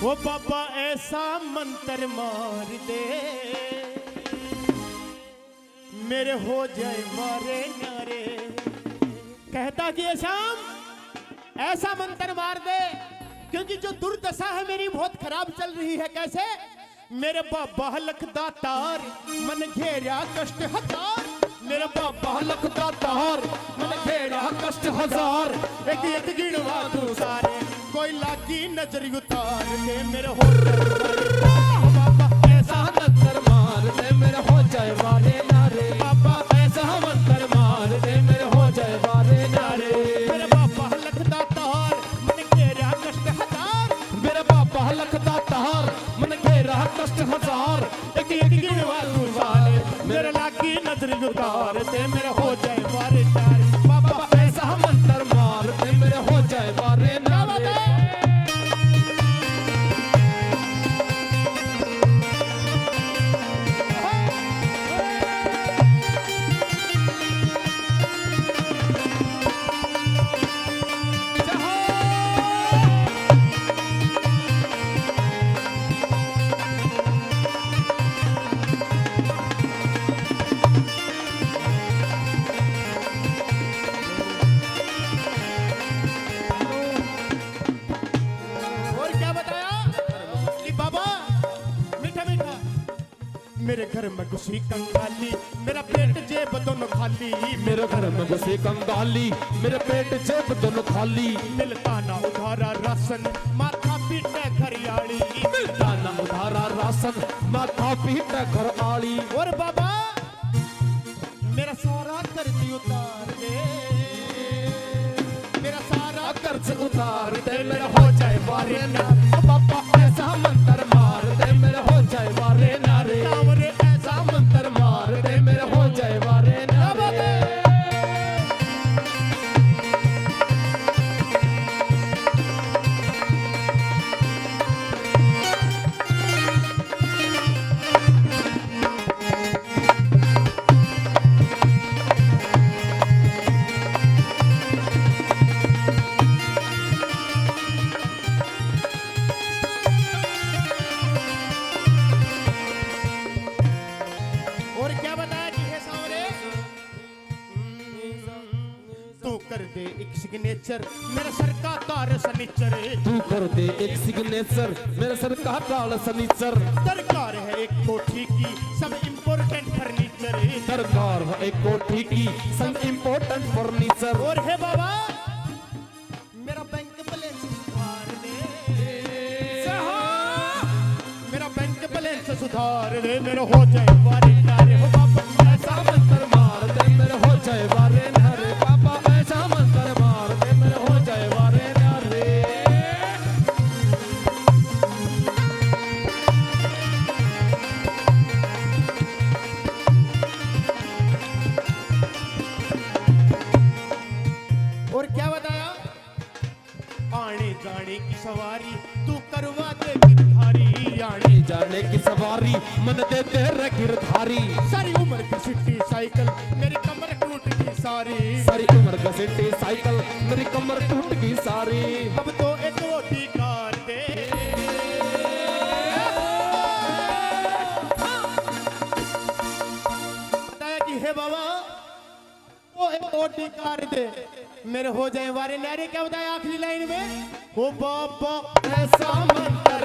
वो बाबा ऐसा मंत्र मार दे मेरे हो जाए मारे नारे। कहता कि शाम ऐसा मंत्र मार दे, क्योंकि जो दुर्दशा है मेरी बहुत खराब चल रही है। कैसे? मेरे बाबा लख दातार मन घेरा कष्ट हजार, मेरे बाबा लख दातार मन घेरा कष्ट हजार। एक एक गिनवा तू सारे कोई लागी नजर उतार दे मेरे हो जाए बाबा ऐसा मंत्र मार दे मेरे हो जाए मारे नारे। बाबा ऐसा मंत्र मार दे मेरे हो जाए मारे नारे। मेरे बाबा लख दातार मन घेरा कष्ट हजार, मेरे बाबा लख दातार मन घेरा कष्ट हजार। एक एक गिनवा तू सारे मेरे लागी नजर उतार दे मेरे हो जाए मारे नारे। बाबा ऐसा मंत्र मार दे मेरे हो जाए मारे नारे। मेरे घर में घुसी कंगाली मेरा पेट जेब दोनों खाली, मेरे घर में घुसी कंगाली मेरे पेट जेब दोनों खाली। मिलता ना उधारा राशन माथा पीटे घरियाली, मिलता ना उधारा राशन माथा पीटे घर आली। और बाबा मेरा सारा कर्ज उतार दे, मेरा सारा कर्ज उतार दे मेरा हो जाए बारे नारे। बाबा ऐसा मंत्र मार दे मेरा हो जाए बारे नारे। ऐसा मंत्र मार दे मेरा हो जाए बारे नारे। कर दे एक सिग्नेचर मेरा सर का तार सनीचर। तू कर दे एक सिग्नेचर मेरा सर का तार सनीचर। दरकार है एक कोठी की सब इम्पोर्टेंट फर्नीचर, दरकार है एक कोठी की सब इम्पोर्टेंट फर्नीचर। और है बाबा मेरा बैंक बैलेंस सुधार दे, मेरा बैंक बैलेंस सुधार दे मेरा हो जाए बारे नारे। हो बाबा ऐसा मंत्र मार दे मेरा हो जाए बारे नारे। बाबा ऐसा मंत्र मार दे मेरा हो जाए बारे नारे। और क्या बताया? आने जाने की सवारी तू करवा दे गिरधारी, आने जाने की सवारी मन दे तेरे गिरधारी। सारी उम्र की सिट्टी साइकिल मेरी कमर टूट गई सारी, सारी उम्र का सिट्टी साइकिल मेरी कमर टूट गई सारी। अब तो एक रोटी कार दे, बताया कि हे बाबा तो एक रोटी कार दे मेरे हो जाए वारे नारे। क्या बताया आखिरी लाइन में? ओ बाबा ऐसा मंत्र